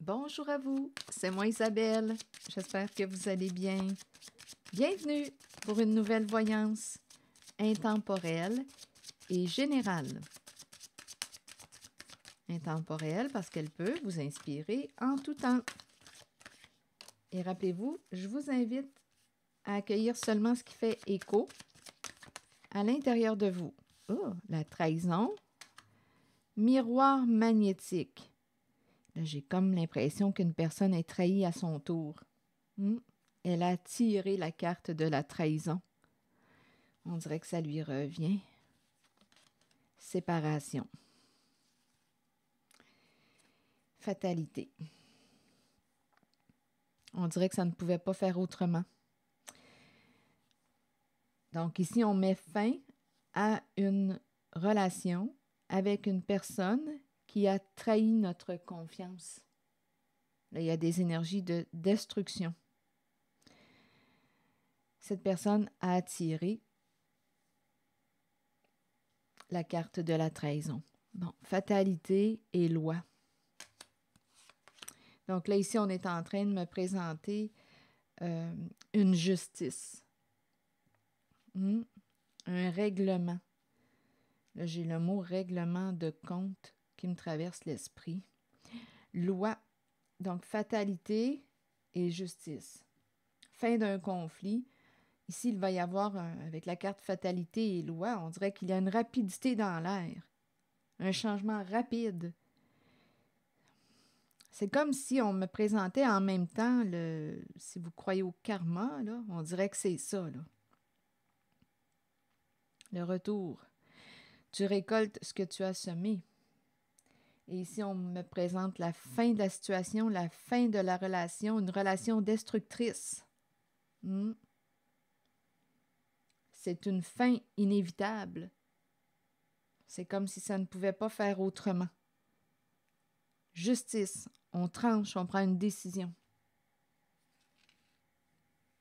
Bonjour à vous, c'est moi Isabelle. J'espère que vous allez bien. Bienvenue pour une nouvelle voyance intemporelle et générale. Intemporelle parce qu'elle peut vous inspirer en tout temps. Et rappelez-vous, je vous invite à accueillir seulement ce qui fait écho à l'intérieur de vous. Oh, la trahison. Miroir magnétique. Là, j'ai comme l'impression qu'une personne est trahie à son tour. Elle a tiré la carte de la trahison. On dirait que ça lui revient. Séparation. Fatalité. On dirait que ça ne pouvait pas faire autrement. Donc ici, on met fin à une relation avec une personne qui a trahi notre confiance. Là, il y a des énergies de destruction. Cette personne a attiré la carte de la trahison. Bon, fatalité et loi. Donc là, ici, on est en train de me présenter une justice. Un règlement. Là, j'ai le mot règlement de compte qui me traverse l'esprit. Loi. Donc, fatalité et justice. Fin d'un conflit. Ici, il va y avoir, avec la carte fatalité et loi, on dirait qu'il y a une rapidité dans l'air. Un changement rapide. C'est comme si on me présentait en même temps, si vous croyez au karma, là, on dirait que c'est ça, là. Le retour. Tu récoltes ce que tu as semé. Et ici, on me présente la fin de la situation, la fin de la relation, une relation destructrice. C'est une fin inévitable. C'est comme si ça ne pouvait pas faire autrement. Justice. On tranche, on prend une décision.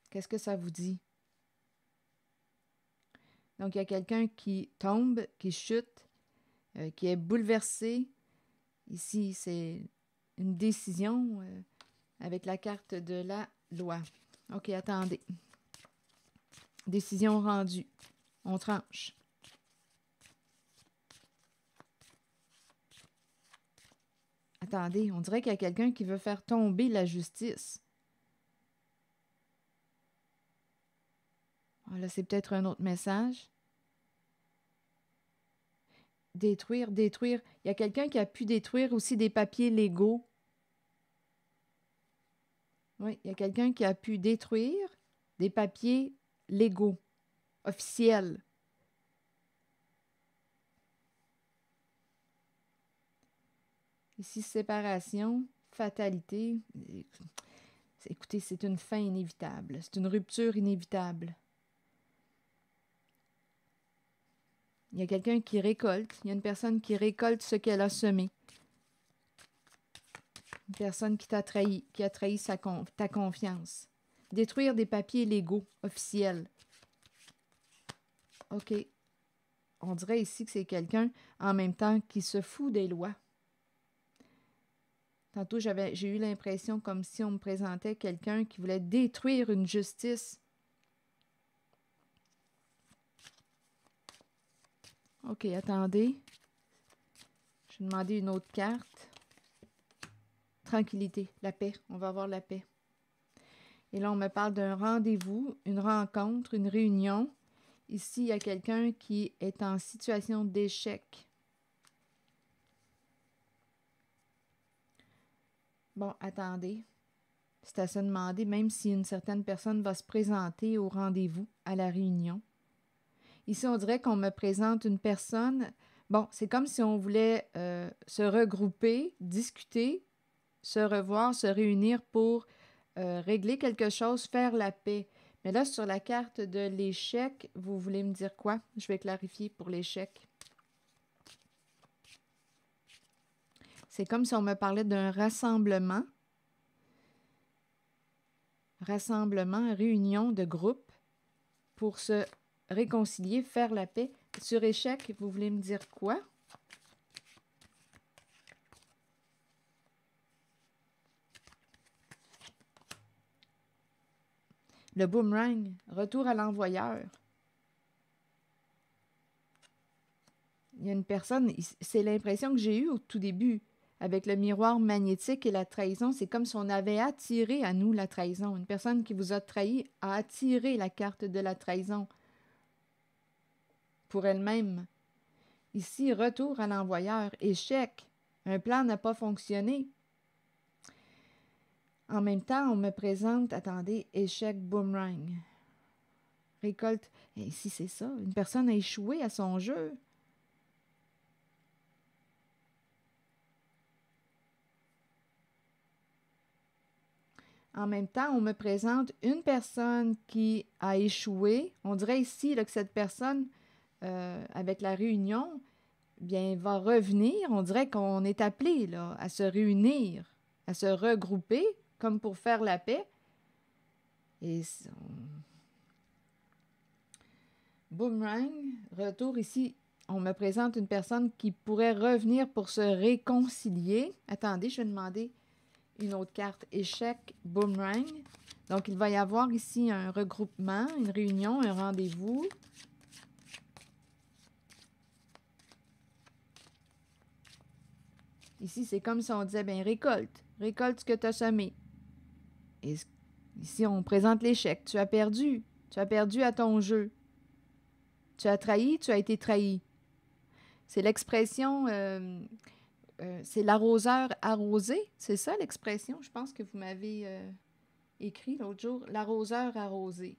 Qu'est-ce que ça vous dit? Donc, il y a quelqu'un qui tombe, qui chute, qui est bouleversé. Ici, c'est une décision avec la carte de la loi. OK, attendez. Décision rendue. On tranche. Attendez, on dirait qu'il y a quelqu'un qui veut faire tomber la justice. Ah, là, c'est peut-être un autre message. Détruire, détruire. Il y a quelqu'un qui a pu détruire aussi des papiers légaux. Oui, il y a quelqu'un qui a pu détruire des papiers légaux, officiels. Ici, séparation, fatalité. Écoutez, c'est une fin inévitable. C'est une rupture inévitable. Il y a quelqu'un qui récolte. Il y a une personne qui récolte ce qu'elle a semé. Une personne qui t'a trahi, qui a trahi ta confiance. Détruire des papiers légaux, officiels. OK. On dirait ici que c'est quelqu'un, en même temps, qui se fout des lois. Tantôt, j'ai eu l'impression comme si on me présentait quelqu'un qui voulait détruire une justice. OK, attendez. Je vais demander une autre carte. Tranquillité, la paix. On va avoir la paix. Et là, on me parle d'un rendez-vous, une rencontre, une réunion. Ici, il y a quelqu'un qui est en situation d'échec. Bon, attendez. C'est à se demander, même si une certaine personne va se présenter au rendez-vous, à la réunion. Ici, on dirait qu'on me présente une personne. Bon, c'est comme si on voulait se regrouper, discuter, se revoir, se réunir pour régler quelque chose, faire la paix. Mais là, sur la carte de l'échec, vous voulez me dire quoi? Je vais clarifier pour l'échec. C'est comme si on me parlait d'un rassemblement. Rassemblement, réunion de groupe pour se réconcilier, faire la paix. Sur échec, vous voulez me dire quoi? Le boomerang, retour à l'envoyeur. Il y a une personne, c'est l'impression que j'ai eue au tout début, avec le miroir magnétique et la trahison. C'est comme si on avait attiré à nous la trahison. Une personne qui vous a trahi a attiré la carte de la trahison pour elle-même. Ici, retour à l'envoyeur, échec. Un plan n'a pas fonctionné. En même temps, on me présente, attendez, échec boomerang. Récolte. Et ici, c'est ça. Une personne a échoué à son jeu. En même temps, on me présente une personne qui a échoué. On dirait ici là, que cette personne, avec la réunion, bien, va revenir. On dirait qu'on est appelé là, à se réunir, à se regrouper, comme pour faire la paix. Et boomerang, retour ici. On me présente une personne qui pourrait revenir pour se réconcilier. Attendez, je vais demander une autre carte. Échec, boomerang. Donc, il va y avoir ici un regroupement, une réunion, un rendez-vous. Ici, c'est comme si on disait, bien, récolte. Récolte ce que tu as semé. Et ici, on présente l'échec. Tu as perdu. Tu as perdu à ton jeu. Tu as trahi, tu as été trahi. C'est l'expression, c'est l'arroseur arrosé. C'est ça l'expression, je pense que vous m'avez écrit l'autre jour. L'arroseur arrosé.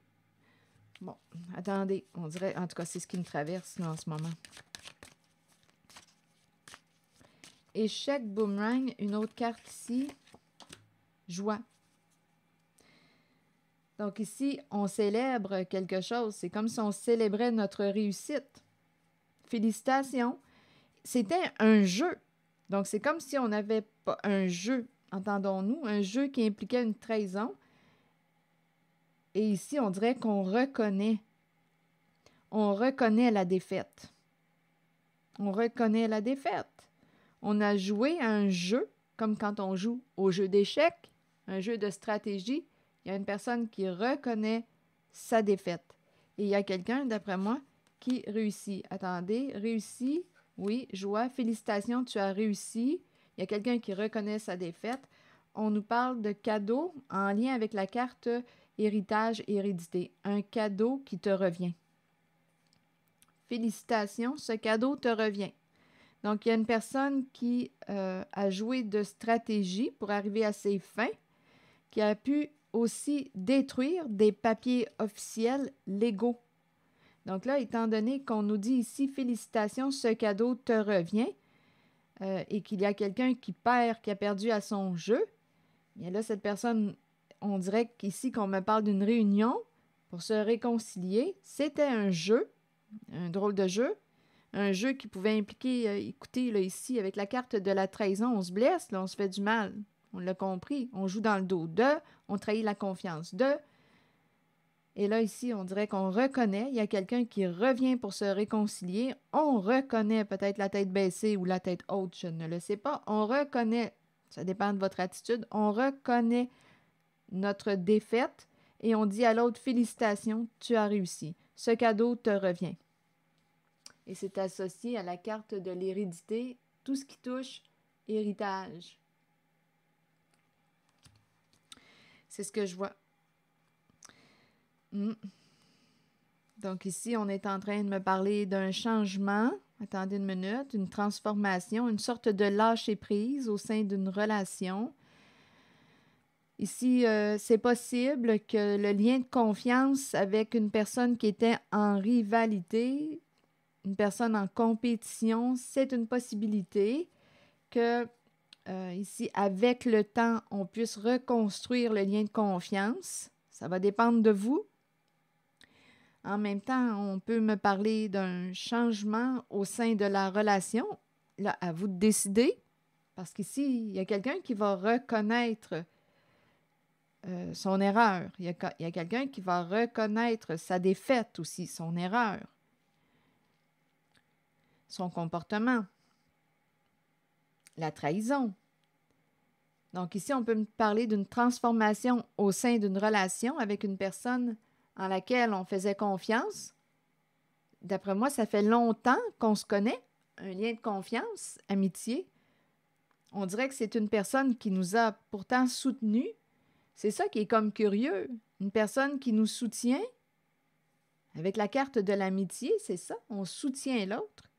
Bon, attendez, on dirait, en tout cas, c'est ce qui me traverse là, en ce moment. Échec, boomerang, une autre carte ici. Joie. Donc ici, on célèbre quelque chose. C'est comme si on célébrait notre réussite. Félicitations. C'était un jeu. Donc c'est comme si on n'avait pas un jeu, entendons-nous, un jeu qui impliquait une trahison. Et ici, on dirait qu'on reconnaît. On reconnaît la défaite. On reconnaît la défaite. On a joué à un jeu, comme quand on joue au jeu d'échecs, un jeu de stratégie. Il y a une personne qui reconnaît sa défaite. Et il y a quelqu'un, d'après moi, qui réussit. Attendez, réussit, oui, joie, félicitations, tu as réussi. Il y a quelqu'un qui reconnaît sa défaite. On nous parle de cadeau en lien avec la carte héritage et hérédité. Un cadeau qui te revient. Félicitations, ce cadeau te revient. Donc, il y a une personne qui a joué de stratégie pour arriver à ses fins, qui a pu aussi détruire des papiers officiels légaux. Donc là, étant donné qu'on nous dit ici, félicitations, ce cadeau te revient, et qu'il y a quelqu'un qui perd, qui a perdu à son jeu, bien là, cette personne, on dirait qu'ici qu'on me parle d'une réunion pour se réconcilier. C'était un jeu, un drôle de jeu, un jeu qui pouvait impliquer, écoutez, là, ici, avec la carte de la trahison, on se blesse, là, on se fait du mal. On l'a compris. On joue dans le dos de, on trahit la confiance de. Et là, ici, on dirait qu'on reconnaît, il y a quelqu'un qui revient pour se réconcilier. On reconnaît peut-être la tête baissée ou la tête haute, je ne le sais pas. On reconnaît, ça dépend de votre attitude, on reconnaît notre défaite et on dit à l'autre, félicitations, tu as réussi. Ce cadeau te revient. Et c'est associé à la carte de l'hérédité, tout ce qui touche héritage. C'est ce que je vois. Donc ici, on est en train de me parler d'un changement. Attendez une minute, une transformation, une sorte de lâcher-prise au sein d'une relation. Ici, c'est possible que le lien de confiance avec une personne qui était en rivalité, une personne en compétition, c'est une possibilité que, ici, avec le temps, on puisse reconstruire le lien de confiance. Ça va dépendre de vous. En même temps, on peut me parler d'un changement au sein de la relation. Là, à vous de décider, parce qu'ici, il y a quelqu'un qui va reconnaître son erreur. Il y a quelqu'un qui va reconnaître sa défaite aussi, son erreur, son comportement, la trahison. Donc ici, on peut me parler d'une transformation au sein d'une relation avec une personne en laquelle on faisait confiance. D'après moi, ça fait longtemps qu'on se connaît, un lien de confiance, amitié. On dirait que c'est une personne qui nous a pourtant soutenus. C'est ça qui est comme curieux. Une personne qui nous soutient. Avec la carte de l'amitié, c'est ça, on soutient l'autre.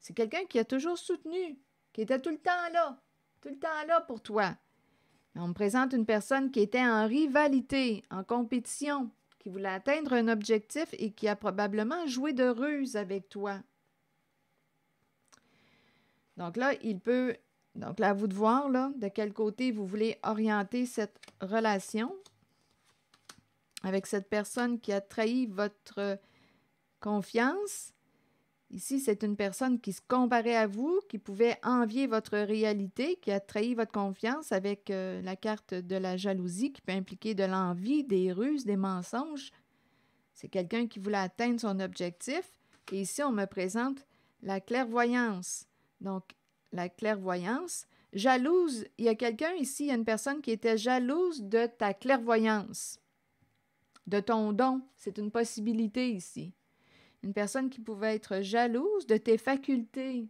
C'est quelqu'un qui a toujours soutenu, qui était tout le temps là pour toi. On me présente une personne qui était en rivalité, en compétition, qui voulait atteindre un objectif et qui a probablement joué de ruse avec toi. Donc là, donc là, à vous de voir là, de quel côté vous voulez orienter cette relation avec cette personne qui a trahi votre confiance. Ici, c'est une personne qui se comparait à vous, qui pouvait envier votre réalité, qui a trahi votre confiance avec la carte de la jalousie, qui peut impliquer de l'envie, des ruses, des mensonges. C'est quelqu'un qui voulait atteindre son objectif. Et ici, on me présente la clairvoyance. Donc, la clairvoyance, jalouse. Il y a quelqu'un ici, il y a une personne qui était jalouse de ta clairvoyance, de ton don. C'est une possibilité ici. Une personne qui pouvait être jalouse de tes facultés.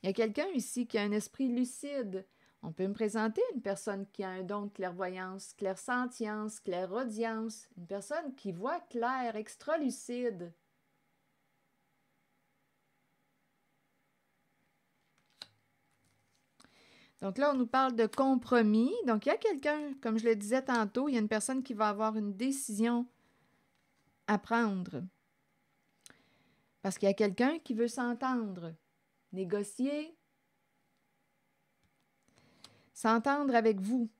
Il y a quelqu'un ici qui a un esprit lucide. On peut me présenter une personne qui a un don de clairvoyance, clairsentience, clairaudience, une personne qui voit clair, extra lucide. Donc là, on nous parle de compromis. Donc, il y a quelqu'un, comme je le disais tantôt, il y a une personne qui va avoir une décision à prendre. Parce qu'il y a quelqu'un qui veut s'entendre, négocier, s'entendre avec vous,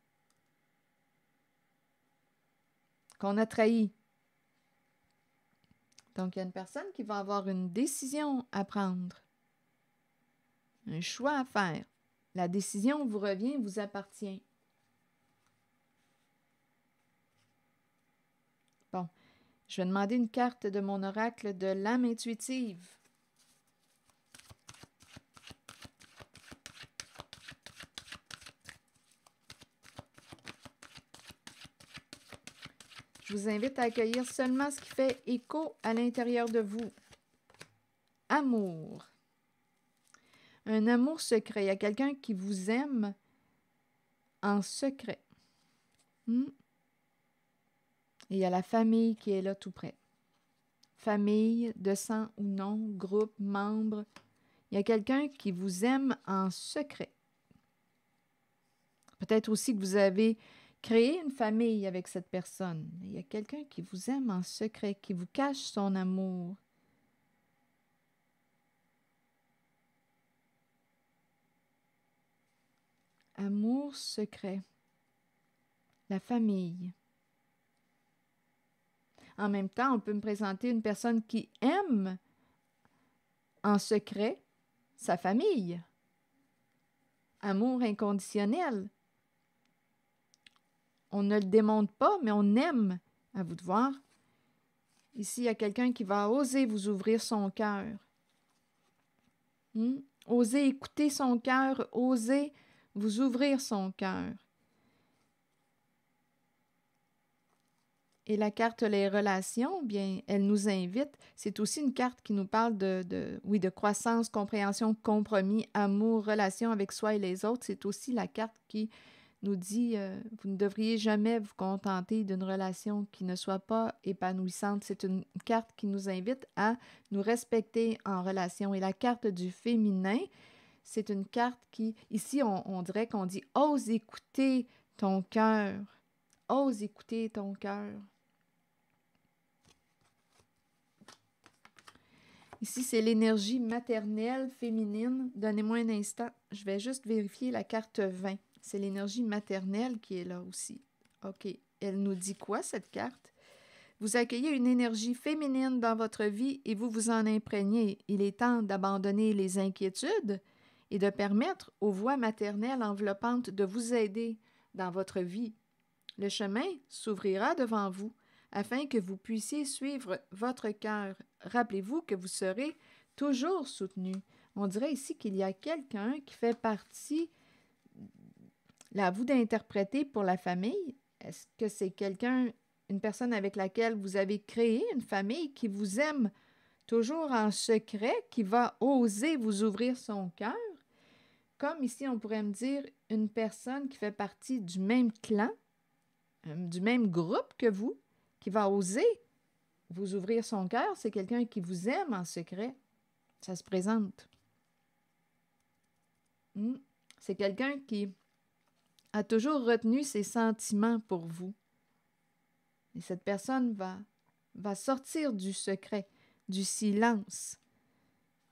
qu'on a trahi. Donc, il y a une personne qui va avoir une décision à prendre, un choix à faire. La décision vous revient, vous appartient. Bon, je vais demander une carte de mon oracle de l'âme intuitive. Je vous invite à accueillir seulement ce qui fait écho à l'intérieur de vous. Amour. Un amour secret. Il y a quelqu'un qui vous aime en secret. Et il y a la famille qui est là tout près. Famille, de sang ou non, groupe, membre. Il y a quelqu'un qui vous aime en secret. Peut-être aussi que vous avez créé une famille avec cette personne. Il y a quelqu'un qui vous aime en secret, qui vous cache son amour. Amour secret. La famille. En même temps, on peut me présenter une personne qui aime en secret sa famille. Amour inconditionnel. On ne le démontre pas, mais on aime. À vous de voir. Ici, il y a quelqu'un qui va oser vous ouvrir son cœur. Oser écouter son cœur, oser vous ouvrir son cœur. Et la carte les relations, bien, elle nous invite. C'est aussi une carte qui nous parle de croissance, compréhension, compromis, amour, relation avec soi et les autres. C'est aussi la carte qui nous dit vous ne devriez jamais vous contenter d'une relation qui ne soit pas épanouissante. C'est une carte qui nous invite à nous respecter en relation. Et la carte du féminin, c'est une carte qui, ici, on dirait qu'on dit « Ose écouter ton cœur ». Ose écouter ton cœur. Ici, c'est l'énergie maternelle féminine. Donnez-moi un instant. Je vais juste vérifier la carte 20. C'est l'énergie maternelle qui est là aussi. OK. Elle nous dit quoi, cette carte? Vous accueillez une énergie féminine dans votre vie et vous vous en imprégnez. Il est temps d'abandonner les inquiétudes et de permettre aux voix maternelles enveloppantes de vous aider dans votre vie. Le chemin s'ouvrira devant vous afin que vous puissiez suivre votre cœur. Rappelez-vous que vous serez toujours soutenu. On dirait ici qu'il y a quelqu'un qui fait partie Là, à vous d'interpréter pour la famille. Est-ce que c'est quelqu'un, une personne avec laquelle vous avez créé une famille qui vous aime toujours en secret, qui va oser vous ouvrir son cœur? Comme ici, on pourrait me dire une personne qui fait partie du même clan, du même groupe que vous, qui va oser vous ouvrir son cœur, c'est quelqu'un qui vous aime en secret. Ça se présente. C'est quelqu'un qui a toujours retenu ses sentiments pour vous. Et cette personne va sortir du secret, du silence.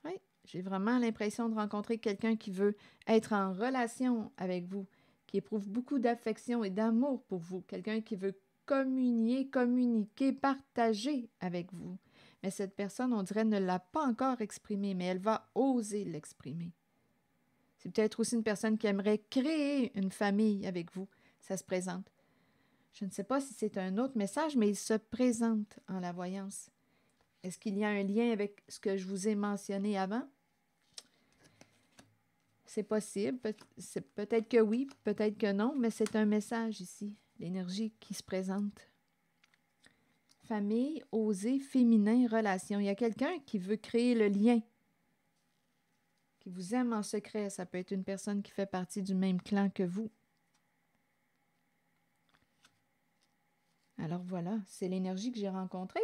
Oui, j'ai vraiment l'impression de rencontrer quelqu'un qui veut être en relation avec vous, qui éprouve beaucoup d'affection et d'amour pour vous, quelqu'un qui veut communiquer, partager avec vous. Mais cette personne, on dirait, ne l'a pas encore exprimé, mais elle va oser l'exprimer. C'est peut-être aussi une personne qui aimerait créer une famille avec vous. Ça se présente. Je ne sais pas si c'est un autre message, mais il se présente en la voyance. Est-ce qu'il y a un lien avec ce que je vous ai mentionné avant? C'est possible. Peut-être que oui, peut-être que non, mais c'est un message ici. L'énergie qui se présente. Famille, oser, féminin, relation. Il y a quelqu'un qui veut créer le lien, qui vous aime en secret. Ça peut être une personne qui fait partie du même clan que vous. Alors voilà, c'est l'énergie que j'ai rencontrée.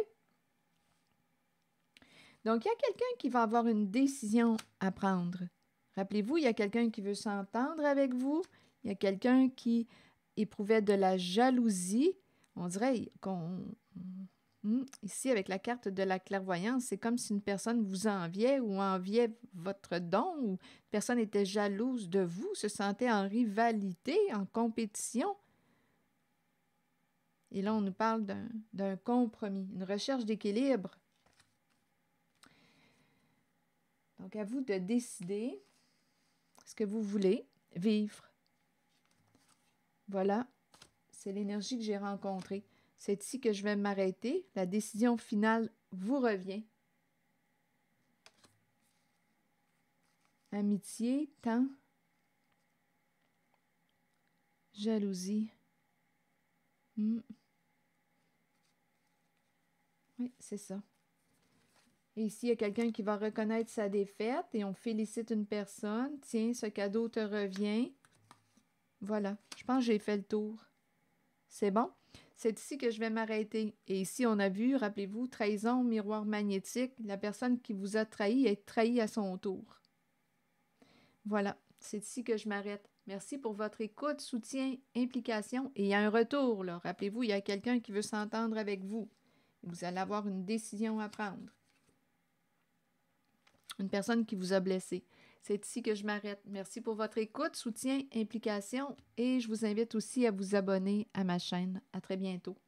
Donc, il y a quelqu'un qui va avoir une décision à prendre. Rappelez-vous, il y a quelqu'un qui veut s'entendre avec vous. Il y a quelqu'un qui éprouvait de la jalousie. On dirait ici, avec la carte de la clairvoyance, c'est comme si une personne vous enviait ou enviait votre don, ou une personne était jalouse de vous, se sentait en rivalité, en compétition. Et là, on nous parle d'un compromis, une recherche d'équilibre. Donc, à vous de décider ce que vous voulez vivre. Voilà, c'est l'énergie que j'ai rencontrée. C'est ici que je vais m'arrêter. La décision finale vous revient. Amitié, temps, jalousie. Oui, c'est ça. Et ici, il y a quelqu'un qui va reconnaître sa défaite et on félicite une personne. Tiens, ce cadeau te revient. Voilà, je pense que j'ai fait le tour. C'est bon? C'est ici que je vais m'arrêter. Et ici, on a vu, rappelez-vous, trahison, miroir magnétique. La personne qui vous a trahi est trahie à son tour. Voilà, c'est ici que je m'arrête. Merci pour votre écoute, soutien, implication. Et il y a un retour, là. Rappelez-vous, il y a quelqu'un qui veut s'entendre avec vous. Vous allez avoir une décision à prendre. Une personne qui vous a blessé. C'est ici que je m'arrête. Merci pour votre écoute, soutien, implication et je vous invite aussi à vous abonner à ma chaîne. À très bientôt.